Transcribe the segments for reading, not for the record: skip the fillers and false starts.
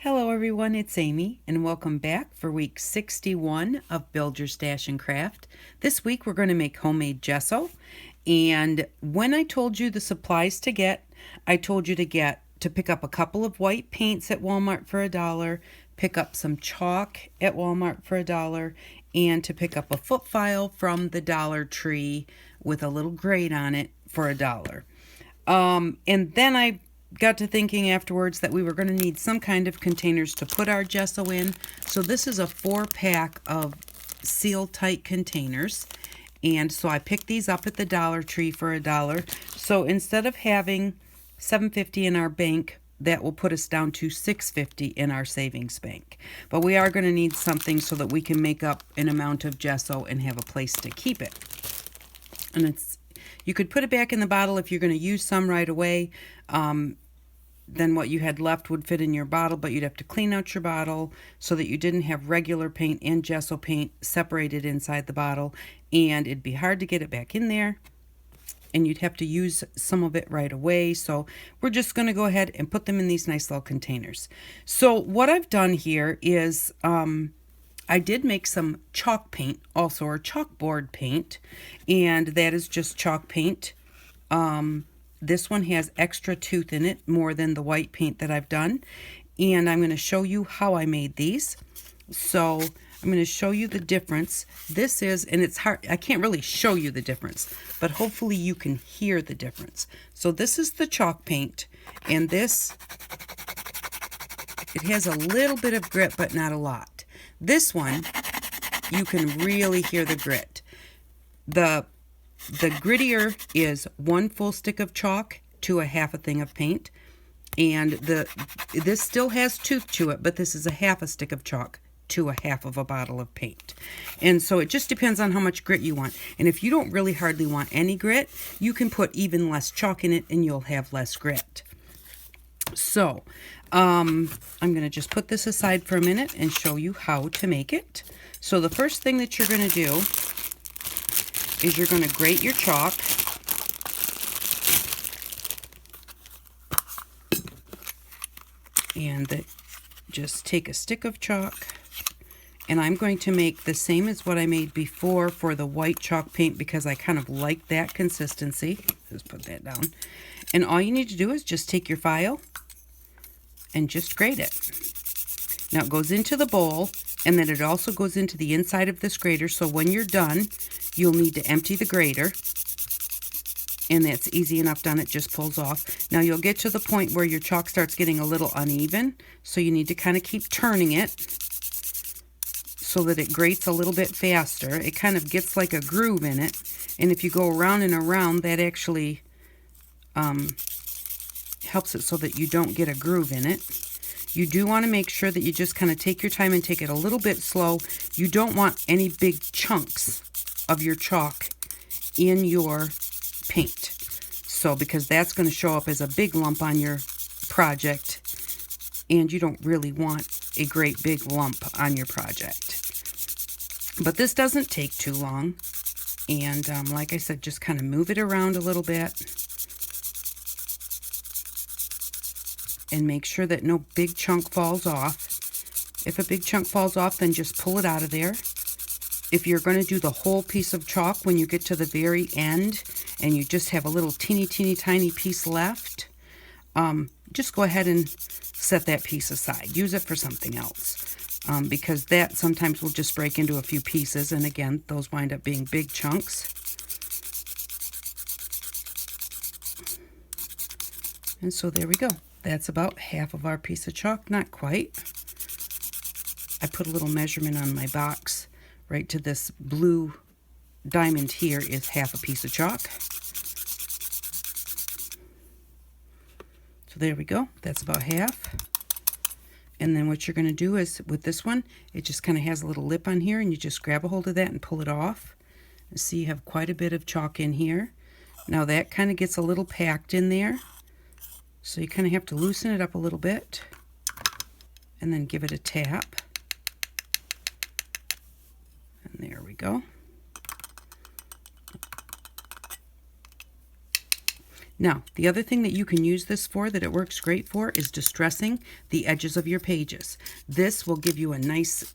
Hello everyone, it's Amy and welcome back for week 61 of Build Your Stash and Craft. This week we're going to make homemade gesso, and when I told you the supplies to get, I told you to pick up a couple of white paints at Walmart for $1, pick up some chalk at Walmart for $1, and to pick up a foot file from the Dollar Tree with a little grate on it for $1. And then I got to thinking afterwards that we were going to need some kind of containers to put our gesso in. So this is a 4-pack of seal tight containers. And so I picked these up at the Dollar Tree for $1. So instead of having $7.50 in our bank, that will put us down to $6.50 in our savings bank. But we are going to need something so that we can make up an amount of gesso and have a place to keep it. And you could put it back in the bottle if you're going to use some right away. Then what you had left would fit in your bottle, but you'd have to clean out your bottle so that you didn't have regular paint and gesso paint separated inside the bottle, and it'd be hard to get it back in there, and you'd have to use some of it right away. So we're just going to go ahead and put them in these nice little containers. So what I've done here is I did make some chalk paint also, or chalkboard paint, and that is just chalk paint. This one has extra tooth in it, more than the white paint that I've done. And I'm going to show you how I made these. So I'm going to show you the difference. This is, and it's hard, I can't really show you the difference, but hopefully you can hear the difference. So this is the chalk paint, and this, it has a little bit of grit, but not a lot. This one, you can really hear the grit. The grittier is 1 full stick of chalk to a half a thing of paint, and this still has tooth to it, but this is a half a stick of chalk to a half of a bottle of paint. And so it just depends on how much grit you want. And if you don't really hardly want any grit, you can put even less chalk in it and you'll have less grit. So I'm going to just put this aside for a minute and show you how to make it. So the first thing that you're going to do is you're going to grate your chalk. And just take a stick of chalk. And I'm going to make the same as what I made before for the white chalk paint because I kind of like that consistency. Just put that down. And all you need to do is just take your file and just grate it. Now it goes into the bowl, and then it also goes into the inside of this grater. So when you're done, you'll need to empty the grater, and that's easy enough done. It just pulls off. Now you'll get to the point where your chalk starts getting a little uneven, so you need to kind of keep turning it so that it grates a little bit faster. It kind of gets like a groove in it, and if you go around and around, that actually helps it so that you don't get a groove in it. You do want to make sure that you just kind of take your time and take it a little bit slow. You don't want any big chunks of your chalk in your paint. So because that's going to show up as a big lump on your project, and you don't really want a great big lump on your project. But this doesn't take too long. And like I said, just kind of move it around a little bit. And make sure that no big chunk falls off. If a big chunk falls off, then just pull it out of there. If you're going to do the whole piece of chalk when you get to the very end and you just have a little teeny tiny piece left, just go ahead and set that piece aside. Use it for something else, because that sometimes will just break into a few pieces, and again, those wind up being big chunks. And so there we go. That's about half of our piece of chalk. Not quite. I put a little measurement on my box. Right to this blue diamond here is half a piece of chalk. So there we go. That's about half. And then what you're going to do is with this one, it just kind of has a little lip on here, and you just grab a hold of that and pull it off. And see, you have quite a bit of chalk in here. Now that kind of gets a little packed in there. So you kind of have to loosen it up a little bit and then give it a tap. And there we go. Now, the other thing that you can use this for that it works great for is distressing the edges of your pages. This will give you a nice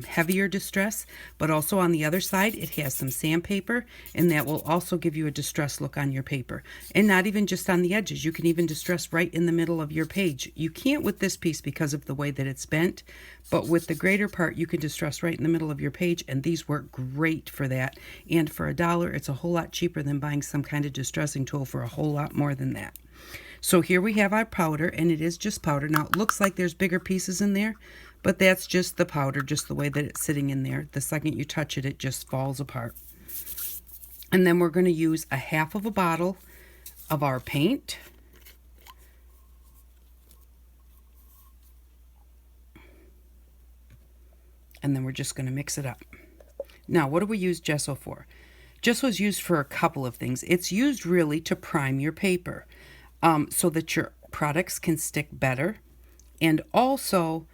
heavier distress, but also on the other side it has some sandpaper, and that will also give you a distressed look on your paper. And not even just on the edges, you can even distress right in the middle of your page. You can't with this piece because of the way that it's bent, but with the greater part you can distress right in the middle of your page, and these work great for that. And for $1, it's a whole lot cheaper than buying some kind of distressing tool for a whole lot more than that. So here we have our powder, and it is just powder. Now it looks like there's bigger pieces in there, but that's just the powder, just the way that it's sitting in there. The second you touch it, it just falls apart. And then we're going to use a half of a bottle of our paint. And then we're just going to mix it up. Now, what do we use gesso for? Gesso is used for a couple of things. It's used really to prime your paper so that your products can stick better, and also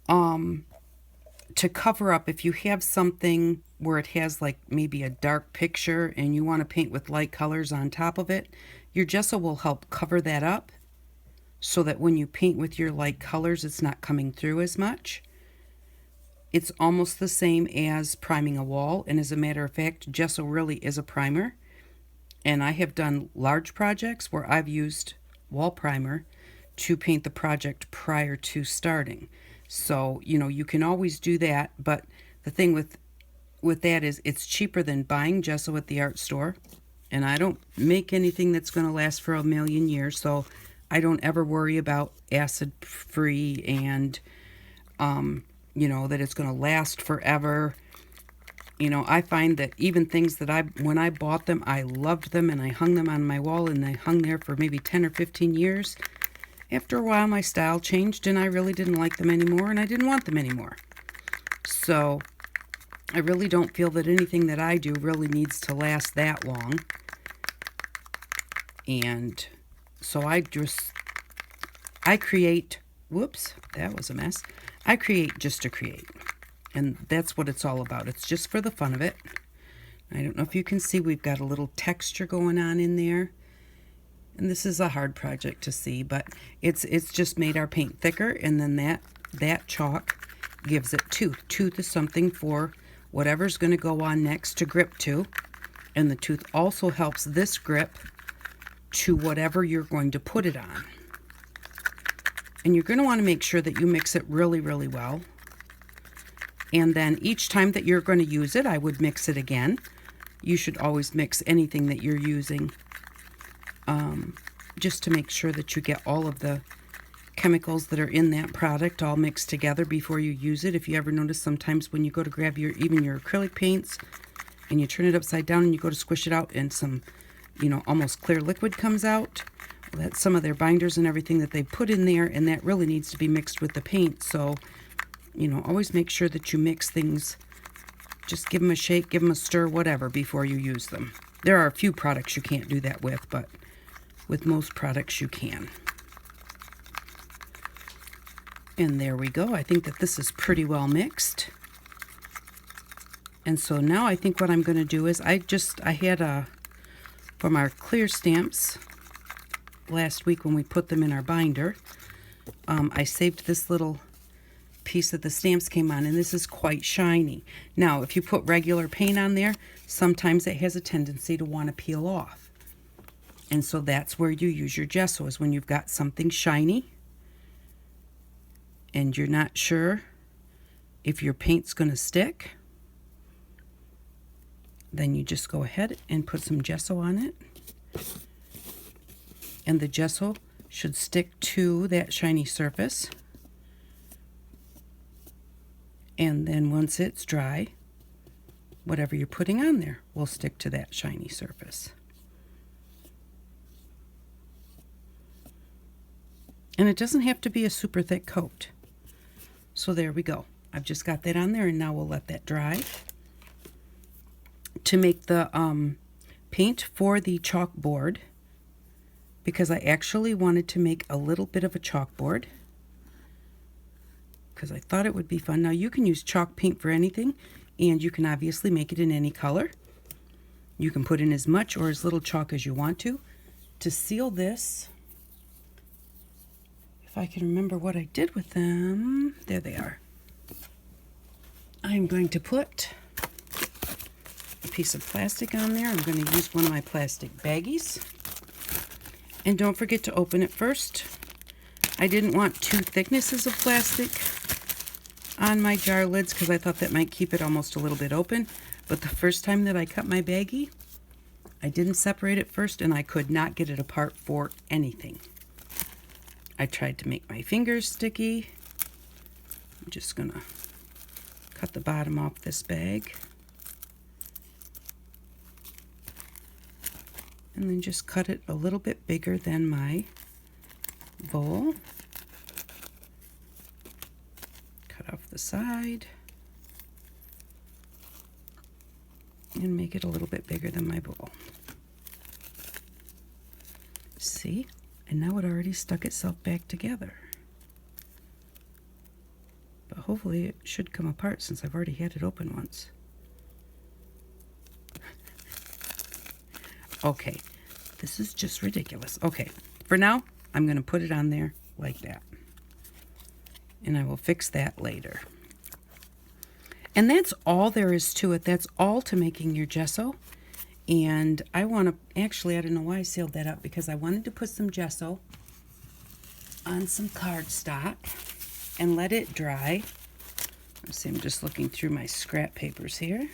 to cover up if you have something where it has like maybe a dark picture and you want to paint with light colors on top of it. Your gesso will help cover that up so that when you paint with your light colors, it's not coming through as much. It's almost the same as priming a wall, and as a matter of fact, gesso really is a primer. And I have done large projects where I've used wall primer to paint the project prior to starting. So, you know, you can always do that, but the thing with that is it's cheaper than buying gesso at the art store. And I don't make anything that's going to last for a million years, so I don't ever worry about acid free and you know, that it's going to last forever. You know, I find that even things that when I bought them, I loved them and I hung them on my wall, and they hung there for maybe 10 or 15 years. After a while, my style changed and I really didn't like them anymore, and I didn't want them anymore. So I really don't feel that anything that I do really needs to last that long. And so I create, whoops, that was a mess. I create just to create, and that's what it's all about. It's just for the fun of it. I don't know if you can see, we've got a little texture going on in there, and this is a hard project to see, but it's just made our paint thicker, and then that chalk gives it tooth. Tooth is something for whatever's going to go on next to grip to, and the tooth also helps this grip to whatever you're going to put it on. And you're going to want to make sure that you mix it really, really well. And then each time that you're going to use it, I would mix it again. You should always mix anything that you're using just to make sure that you get all of the chemicals that are in that product all mixed together before you use it. If you ever notice, sometimes when you go to grab even your acrylic paints and you turn it upside down and you go to squish it out, and some, you know, almost clear liquid comes out, that's some of their binders and everything that they put in there, and that really needs to be mixed with the paint. So, you know, always make sure that you mix things. Just give them a shake, give them a stir, whatever, before you use them. There are a few products you can't do that with, but with most products you can. And there we go. I think that this is pretty well mixed. And so now I think what I'm going to do is I had from our clear stamps last week when we put them in our binder, I saved this little piece that the stamps came on, and this is quite shiny. Now, if you put regular paint on there, sometimes it has a tendency to want to peel off. And so that's where you use your gesso, is when you've got something shiny and you're not sure if your paint's going to stick. Then you just go ahead and put some gesso on it. And the gesso should stick to that shiny surface. And then once it's dry, whatever you're putting on there will stick to that shiny surface. And it doesn't have to be a super thick coat. So there we go. I've just got that on there, and now we'll let that dry. To make the paint for the chalkboard, because I actually wanted to make a little bit of a chalkboard, because I thought it would be fun. Now, you can use chalk paint for anything, and you can obviously make it in any color. You can put in as much or as little chalk as you want to. To seal this, if I can remember what I did with them, there they are. I'm going to put a piece of plastic on there. I'm going to use one of my plastic baggies. And don't forget to open it first. I didn't want two thicknesses of plastic on my jar lids because I thought that might keep it almost a little bit open. But the first time that I cut my baggie, I didn't separate it first and I could not get it apart for anything. I tried to make my fingers sticky. I'm just gonna cut the bottom off this bag. And then just cut it a little bit bigger than my bowl. Cut off the side. And make it a little bit bigger than my bowl. See? And now it already stuck itself back together. But hopefully it should come apart since I've already had it open once. Okay, this is just ridiculous. Okay, for now, I'm going to put it on there like that. And I will fix that later. And that's all there is to it. That's all to making your gesso. And I want to, actually, I don't know why I sealed that up, because I wanted to put some gesso on some cardstock and let it dry. Let's see, I'm just looking through my scrap papers here.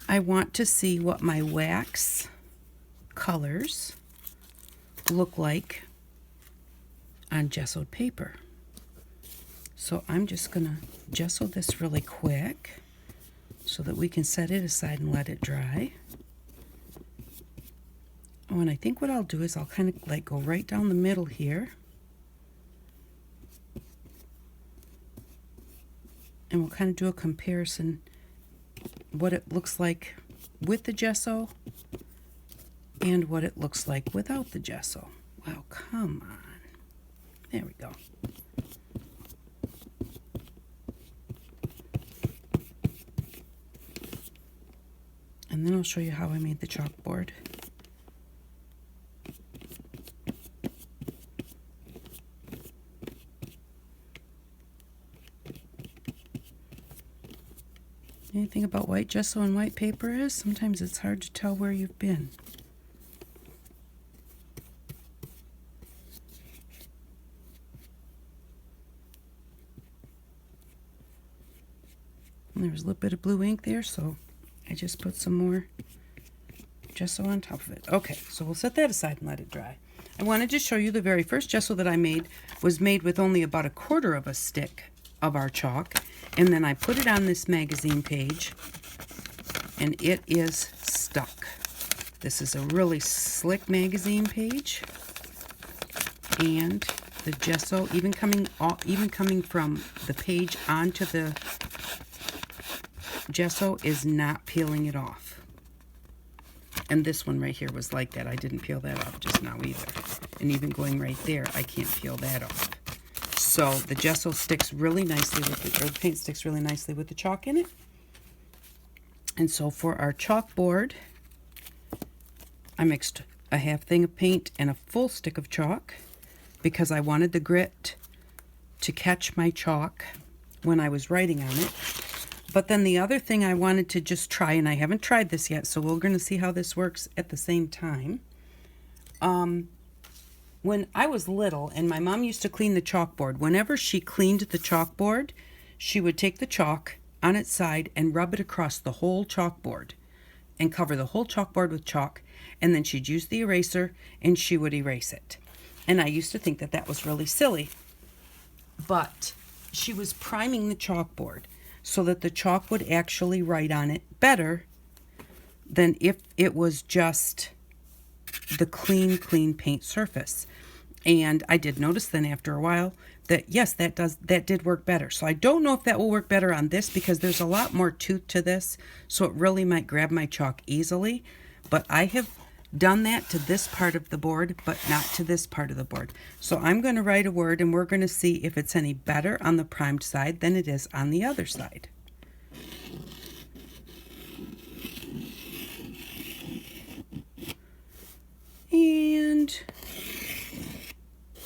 I want to see what my wax colors look like on gessoed paper. So I'm just going to gesso this really quick so that we can set it aside and let it dry. Oh, and I think what I'll do is I'll kind of like go right down the middle here. And we'll kind of do a comparison what it looks like with the gesso and what it looks like without the gesso. Wow, come on. There we go. And then I'll show you how I made the chalkboard. Anything about white gesso and white paper is sometimes it's hard to tell where you've been. And there was a little bit of blue ink there, so I just put some more gesso on top of it. Okay, so we'll set that aside and let it dry. I wanted to show you the very first gesso that I made was made with only about 1/4 of a stick of our chalk. And then I put it on this magazine page and it is stuck. This is a really slick magazine page. And the gesso, even coming from the page onto the gesso, is not peeling it off. And this one right here was like that. I didn't peel that off just now either. And even going right there, I can't peel that off. So the gesso sticks really nicely with it, or the paint sticks really nicely with the chalk in it. And so for our chalkboard, I mixed a half thing of paint and a full stick of chalk because I wanted the grit to catch my chalk when I was writing on it. But then the other thing I wanted to just try, and I haven't tried this yet, so we're going to see how this works at the same time. When I was little and my mom used to clean the chalkboard, whenever she cleaned the chalkboard, she would take the chalk on its side and rub it across the whole chalkboard and cover the whole chalkboard with chalk, and then she'd use the eraser and she would erase it. And I used to think that that was really silly, but she was priming the chalkboard so that the chalk would actually write on it better than if it was just the clean paint surface. And I did notice then after a while that yes, that did work better. So I don't know if that will work better on this because there's a lot more tooth to this, so it really might grab my chalk easily. But I have done that to this part of the board, but not to this part of the board. So I'm going to write a word and we're going to see if it's any better on the primed side than it is on the other side. And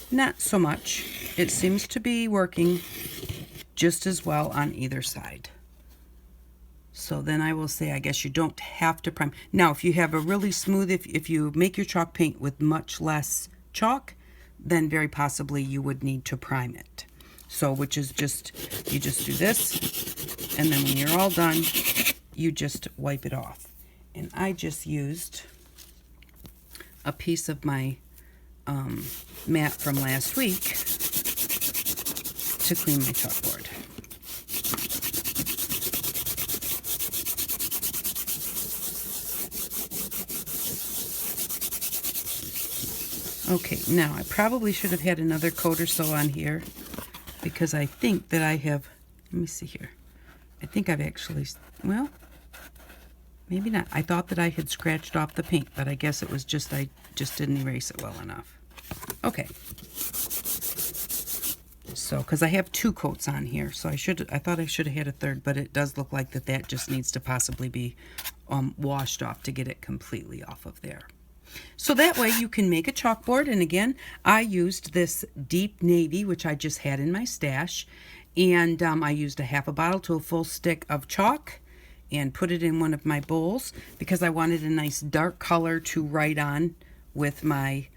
not so much. It seems to be working just as well on either side. So then I will say, I guess you don't have to prime. Now, if you have a really smooth, if you make your chalk paint with much less chalk, then very possibly you would need to prime it. So, which is just, you just do this, and then when you're all done, you just wipe it off. And I just used a piece of my mat from last week to clean my chalkboard. Okay, now I probably should have had another coat or so on here because I think that I have, let me see here. I think I've actually, well, maybe not. I thought that I had scratched off the paint, but I guess it was just, I just didn't erase it well enough. Okay. So, because I have 2 coats on here, so I thought I should have had a third, but it does look like that just needs to possibly be washed off to get it completely off of there. So that way you can make a chalkboard, and again, I used this deep navy, which I just had in my stash, and I used a half a bottle to a full stick of chalk and put it in one of my bowls because I wanted a nice dark color to write on with my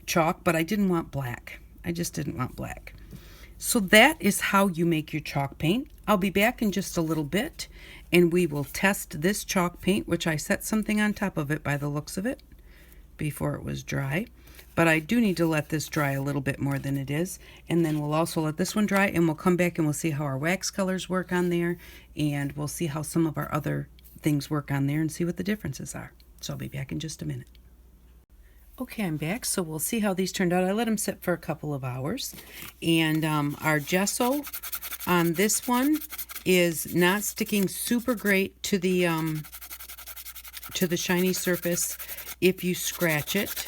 chalk, but I didn't want black. I just didn't want black. So that is how you make your chalk paint. I'll be back in just a little bit and we will test this chalk paint, which I set something on top of it by the looks of it before it was dry. But I do need to let this dry a little bit more than it is. And then we'll also let this one dry and we'll come back and we'll see how our wax colors work on there. And we'll see how some of our other things work on there and see what the differences are. So I'll be back in just a minute. Okay, I'm back, so we'll see how these turned out. I let them sit for a couple of hours. And our gesso on this one is not sticking super great to the shiny surface if you scratch it.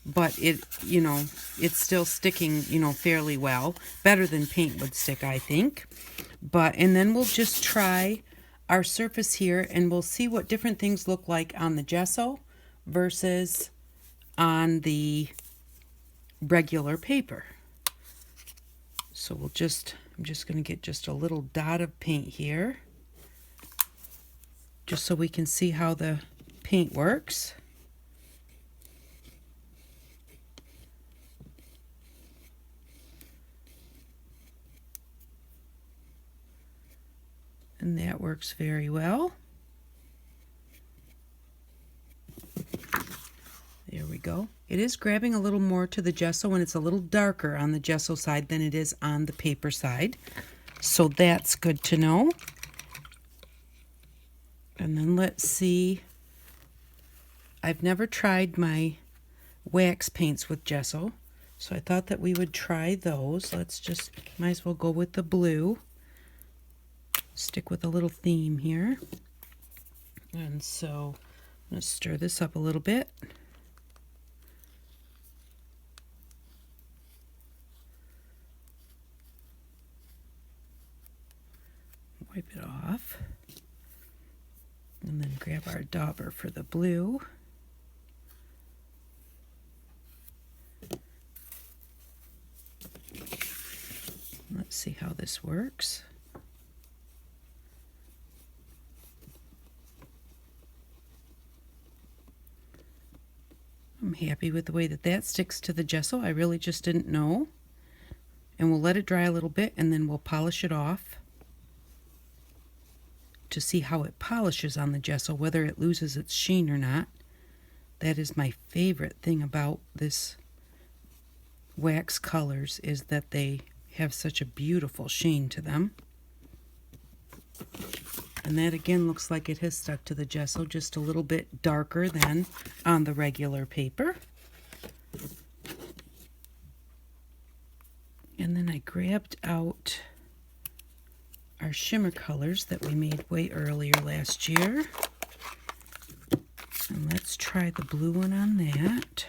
But it, it's still sticking, fairly well. Better than paint would stick, I think. And then we'll just try our surface here and we'll see what different things look like on the gesso versus on the regular paper. So I'm just going to get just a little dot of paint here just so we can see how the paint works. And that works very well. There we go. It is grabbing a little more to the gesso and it's a little darker on the gesso side than it is on the paper side. So that's good to know. And then let's see. I've never tried my wax paints with gesso, so I thought that we would try those. Might as well go with the blue. Stick with a little theme here. And so I'm going to stir this up a little bit. Wipe it off. And then grab our dauber for the blue. Let's see how this works. I'm happy with the way that sticks to the gesso. I really just didn't know. And we'll let it dry a little bit and then we'll polish it off to see how it polishes on the gesso, whether it loses its sheen or not. That is my favorite thing about this wax colors, is that they have such a beautiful sheen to them. And that again looks like it has stuck to the gesso, just a little bit darker than on the regular paper. And then I grabbed out our shimmer colors that we made way earlier last year. And let's try the blue one on that.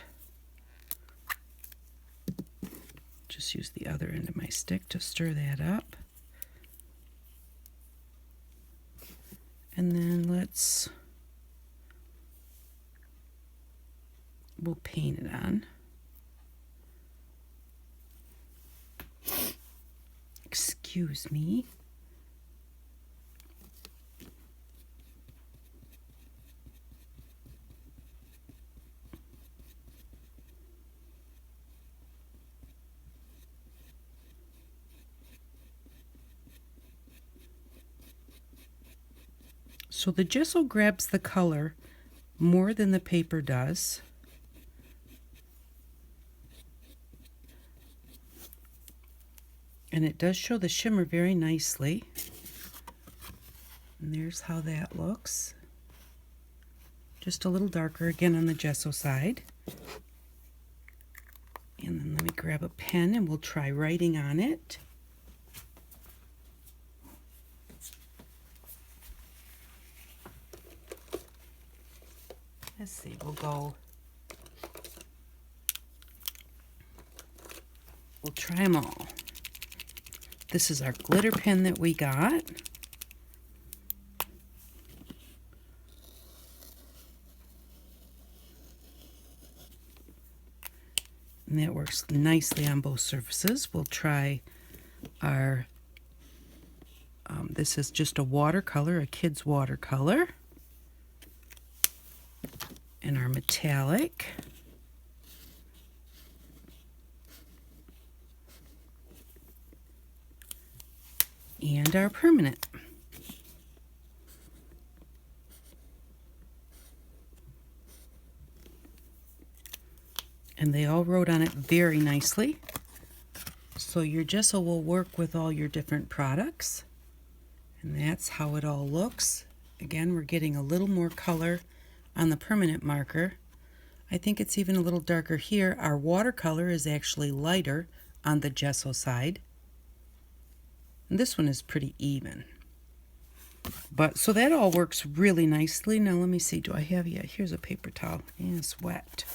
Just use the other end of my stick to stir that up. And then let's we'll paint it on. Excuse me. So the gesso grabs the color more than the paper does. And it does show the shimmer very nicely. And there's how that looks. Just a little darker again on the gesso side. And then let me grab a pen and we'll try writing on it. Let's see, we'll try them all. This is our glitter pen that we got. And that works nicely on both surfaces. We'll try our, this is just a watercolor, a kid's watercolor. And our metallic. And our permanent. And they all wrote on it very nicely. So your gesso will work with all your different products. And that's how it all looks. Again, we're getting a little more color on the permanent marker. I think it's even a little darker here. Our watercolor is actually lighter on the gesso side. And this one is pretty even. But so that all works really nicely. Now let me see, do I have yet? Here's a paper towel. Yeah, it's wet.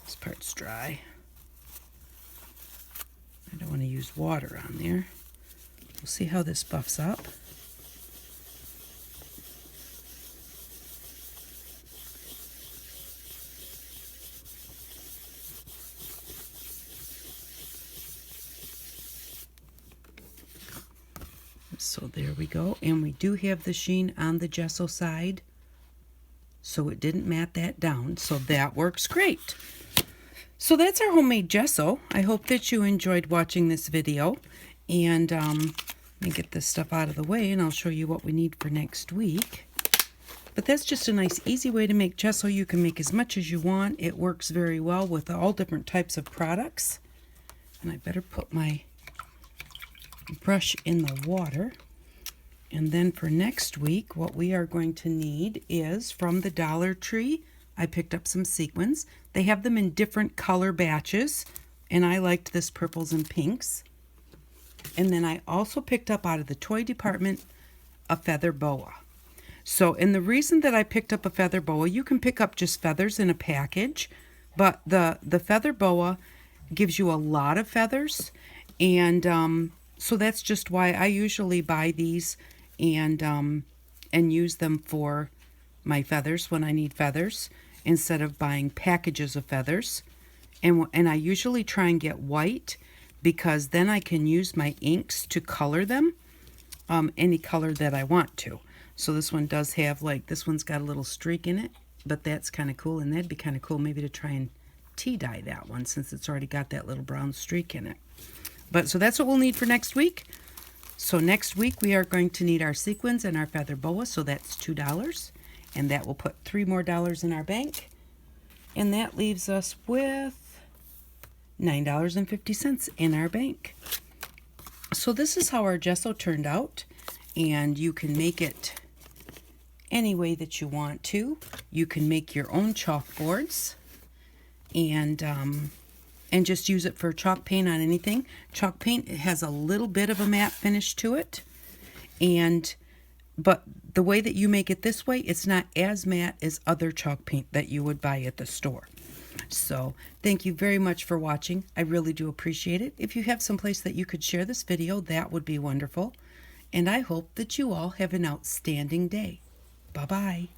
This part's dry. I don't want to use water on there. We'll see how this buffs up. So there we go, and we do have the sheen on the gesso side, so it didn't mat that down, so that works great. So that's our homemade gesso. I hope that you enjoyed watching this video, and let me get this stuff out of the way and I'll show you what we need for next week. But that's just a nice easy way to make gesso. You can make as much as you want. It works very well with all different types of products. And I better put my brush in the water. And then for next week, what we are going to need is from the Dollar Tree. I picked up some sequins. They have them in different color batches, and I liked this purples and pinks. And then I also picked up out of the toy department a feather boa. So, and the reason that I picked up a feather boa, you can pick up just feathers in a package, but the feather boa gives you a lot of feathers, and so that's just why I usually buy these and use them for my feathers when I need feathers instead of buying packages of feathers. And I usually try and get white because then I can use my inks to color them any color that I want to. So this one does have, like, this one's got a little streak in it, but that's kind of cool, and that'd be kind of cool maybe to try and tea dye that one since it's already got that little brown streak in it. But so that's what we'll need for next week. So next week we are going to need our sequins and our feather boa, so that's $2. And that will put $3 more in our bank. And that leaves us with $9.50 in our bank. So this is how our gesso turned out. And you can make it any way that you want to. You can make your own chalkboards. And just use it for chalk paint on anything. Chalk paint, it has a little bit of a matte finish to it, but the way that you make it this way, it's not as matte as other chalk paint that you would buy at the store. So thank you very much for watching. I really do appreciate it. If you have some place that you could share this video, that would be wonderful. And I hope that you all have an outstanding day. Bye-bye.